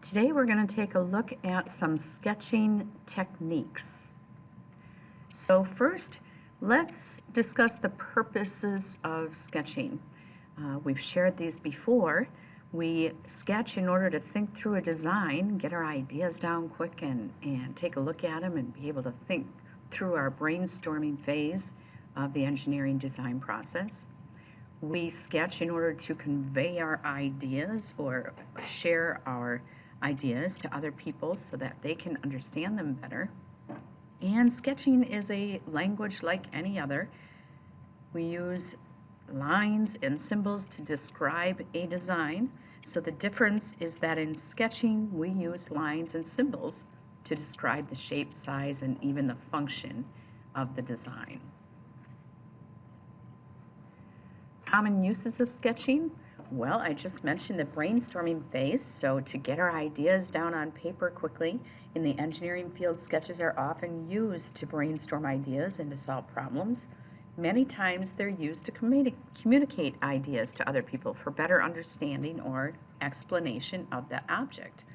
Today we're going to take a look at some sketching techniques. So first, let's discuss the purposes of sketching. We've shared these before. We sketch in order to think through a design, get our ideas down quick and take a look at them and be able to think through our brainstorming phase of the engineering design process. We sketch in order to convey our ideas or share our ideas to other people so that they can understand them better. And sketching is a language like any other. We use lines and symbols to describe a design. So the difference is that in sketching, we use lines and symbols to describe the shape, size, and even the function of the design. Common uses of sketching? Well, I just mentioned the brainstorming phase, so to get our ideas down on paper quickly. In the engineering field, sketches are often used to brainstorm ideas and to solve problems. Many times they're used to communicate ideas to other people for better understanding or explanation of the object.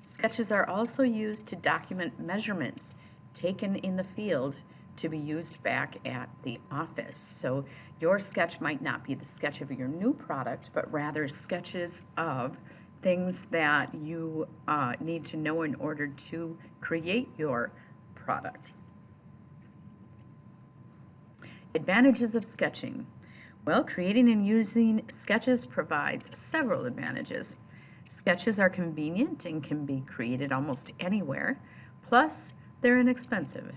Sketches are also used to document measurements taken in the field to be used back at the office. So your sketch might not be the sketch of your new product, but rather sketches of things that you need to know in order to create your product. Advantages of sketching. Well, creating and using sketches provides several advantages. Sketches are convenient and can be created almost anywhere, plus they're inexpensive.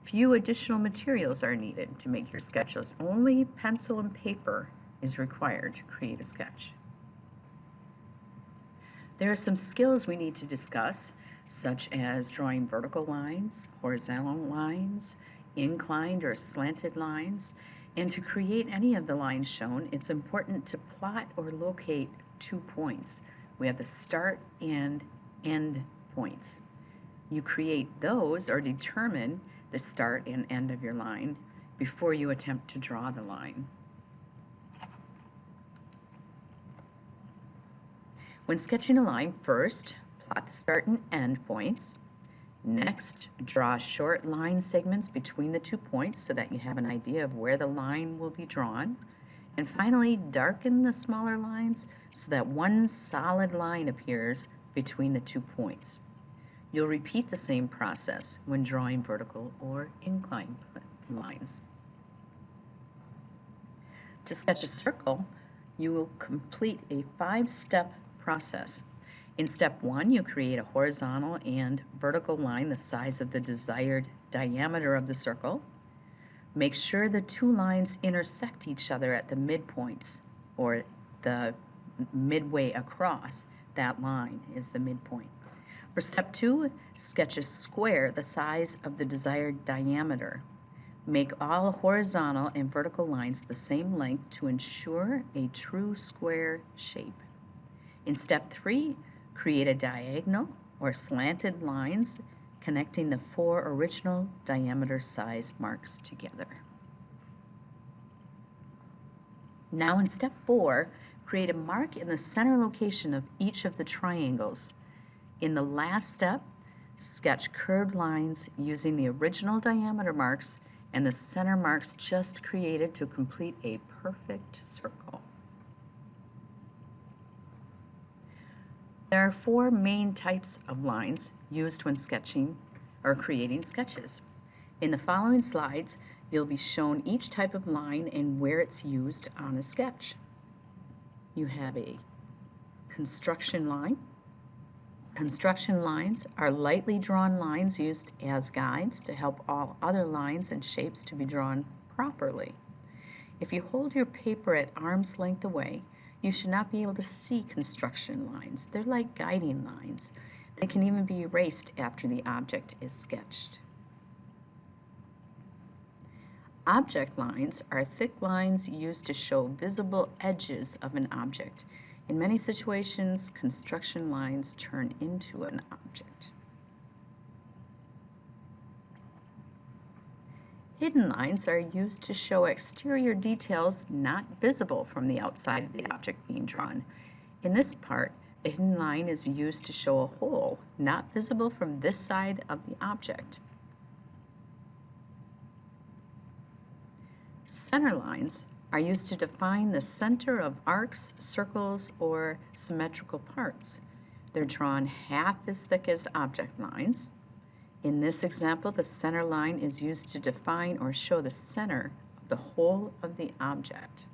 Few additional materials are needed to make your sketches. Only pencil and paper is required to create a sketch. There are some skills we need to discuss, such as drawing vertical lines, horizontal lines, inclined or slanted lines, and to create any of the lines shown, it's important to plot or locate 2 points. We have the start and end points. You create those or determine the start and end of your line before you attempt to draw the line. When sketching a line, first, plot the start and end points. Next, draw short line segments between the 2 points so that you have an idea of where the line will be drawn. And finally, darken the smaller lines so that one solid line appears between the 2 points. You'll repeat the same process when drawing vertical or inclined lines. To sketch a circle, you will complete a 5-step process. In step 1, you create a horizontal and vertical line the size of the desired diameter of the circle. Make sure the 2 lines intersect each other at the midpoints, or the midway across. That line is the midpoint. For step 2, sketch a square the size of the desired diameter. Make all horizontal and vertical lines the same length to ensure a true square shape. In step 3, create a diagonal or slanted lines connecting the 4 original diameter size marks together. Now in step 4, create a mark in the center location of each of the triangles. In the last step, sketch curved lines using the original diameter marks and the center marks just created to complete a perfect circle. There are 4 main types of lines used when sketching or creating sketches. In the following slides, you'll be shown each type of line and where it's used on a sketch. You have a construction line. Construction lines are lightly drawn lines used as guides to help all other lines and shapes to be drawn properly. If you hold your paper at arm's length away, you should not be able to see construction lines. They're like guiding lines. They can even be erased after the object is sketched. Object lines are thick lines used to show visible edges of an object. In many situations, construction lines turn into an object. Hidden lines are used to show exterior details not visible from the outside of the object being drawn. In this part, A hidden line is used to show a hole not visible from this side of the object. Center lines are used to define the center of arcs, circles, or symmetrical parts. They're drawn half as thick as object lines. In this example, the center line is used to define or show the center of the whole of the object.